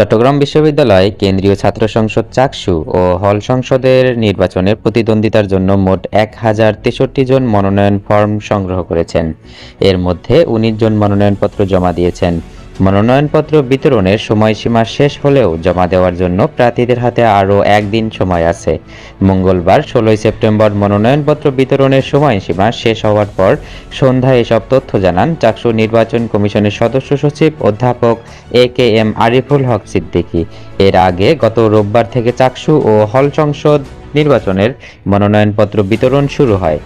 চট্টগ্রাম বিশ্ববিদ্যালয় কেন্দ্রীয় ছাত্র সংসদ চাকসু ও হল সংসদের নির্বাচনের প্রতিদ্বন্দ্বিতার জন্য মোট 1063 জন মনোনয়ন ফর্ম সংগ্রহ করেছেন। এর মধ্যে 19 জন মনোনয়নপত্র জমা দিয়েছেন। মনোনয়নপত্র বিতরণের সময়সীমা শেষ হলেও জমা দেওয়ার জন্য প্রার্থীদের হাতে আরও একদিন সময় আছে। মঙ্গলবার 16 সেপ্টেম্বর মনোনয়নপত্র বিতরণের সময়সীমা শেষ হওয়ার পর সন্ধ্যায় এসব তথ্য জানান চাকসু নির্বাচন কমিশনের সদস্য সচিব অধ্যাপক AKM আরিফুল হক সিদ্দিকী। এর আগে গত রোববার থেকে চাকসু ও হল সংসদ নির্বাচনের মনোনয়নপত্র বিতরণ শুরু হয়।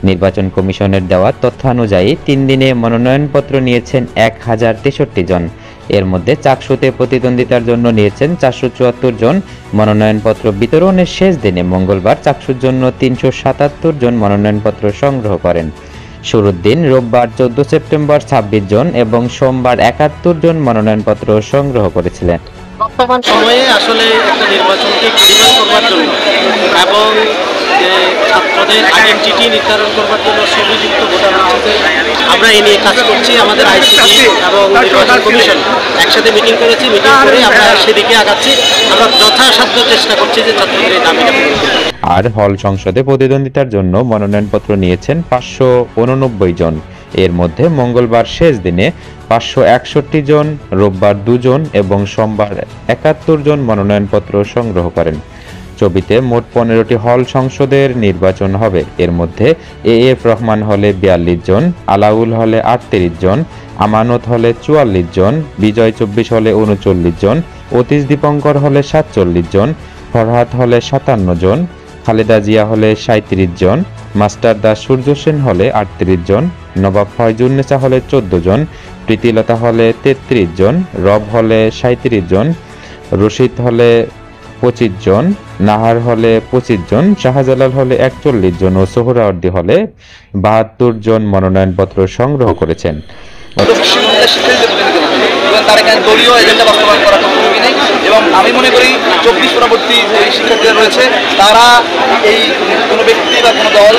নির্বাচন কমিশনের দেওয়া তথ্যানুযায়ী 3 দিনে মনোনয়নপত্র নিয়েছেন 1063 জন। এর মধ্যে চাকসুতে প্রতিদ্বন্দ্বিতার জন্য নিয়েছেন 474 জন। মনোনয়নপত্র বিতরণের শেষ দিনে মঙ্গলবার চাকসুর জন্য 377 জন মনোনয়নপত্র সংগ্রহ করেন। শুরুর দিন রোববার 14 সেপ্টেম্বর 26 জন এবং সোমবার 71 জন মনোনয়নপত্র সংগ্রহ করেছিলেন। বর্তমান সময়ে আসলে একটা নির্বাচনকে ক্রেডিবল করবার জন্য এবং ছাত্রদের আইডেন্টিটি নির্ধারণ করবার জন্য সুবিযুক্ত ভোটার হচ্ছে আমরা এই নিয়ে কাজ করছি। আমাদের আইসিসি এবং নির্বাচন কমিশন একসাথে মিটিং করেছি। মিটিং করে আমরা সেদিকে আগাচ্ছি। আমরা যথাসাধ্য চেষ্টা করছি যে ছাত্রদের এই দাবিটা পূরণ করতে। আর হল সংসদে প্রতিদ্বন্দ্বিতার জন্য মনোনয়নপত্র নিয়েছেন 589 জন। এর মধ্যে মঙ্গলবার শেষ দিনে 561 জন, রোববার 2 জন এবং সোমবার 71 জন মনোনয়নপত্র সংগ্রহ করেন। ছবিতে মোট 15টি হল সংসদের নির্বাচন হবে। এর মধ্যে AF রহমান হলে 42 জন, আলাউল হলে 38 জন, আমানত হলে 44 জন, বিজয় 24 হলে 39 জন, অতীশ দীপঙ্কর হলে 47 জন, ফরহাদ হলে 57 জন, খালেদা জিয়া হলে 37 জন, মাস্টার দাস সূর্য সেন হলে 38 জন, নবাব ফয়জুন্নেসা হলে 14 জন, প্রীতিলতা হলে 33 জন, রব হলে 37 জন, রশিদ হলে 25 জন, নাহার হলে 25 জন, শাহজালাল হলে 41 জন ও সোহরাওয়ার্দী হলে 72 জন মনোনয়নপত্র সংগ্রহ করেছেন। দলীয় এজেন্ডা বাস্তবায়ন করার কোনো ভূমি নেই এবং আমি মনে করি 24 পরবর্তী যে শিক্ষার্থীরা রয়েছে তারা এই কোনো ব্যক্তি বা কোনো দল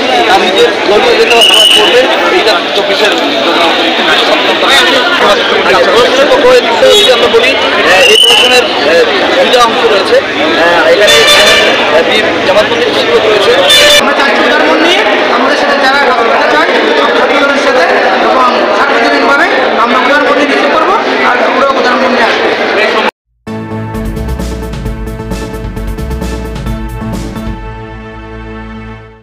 নিজের দলীয় এজেন্ডা বাস্তবায়ন করবে এইটা 24-এর যদি আমরা বলি এই প্রশাসনের দুইটা অংশ রয়েছে। এখানে বীর জামাত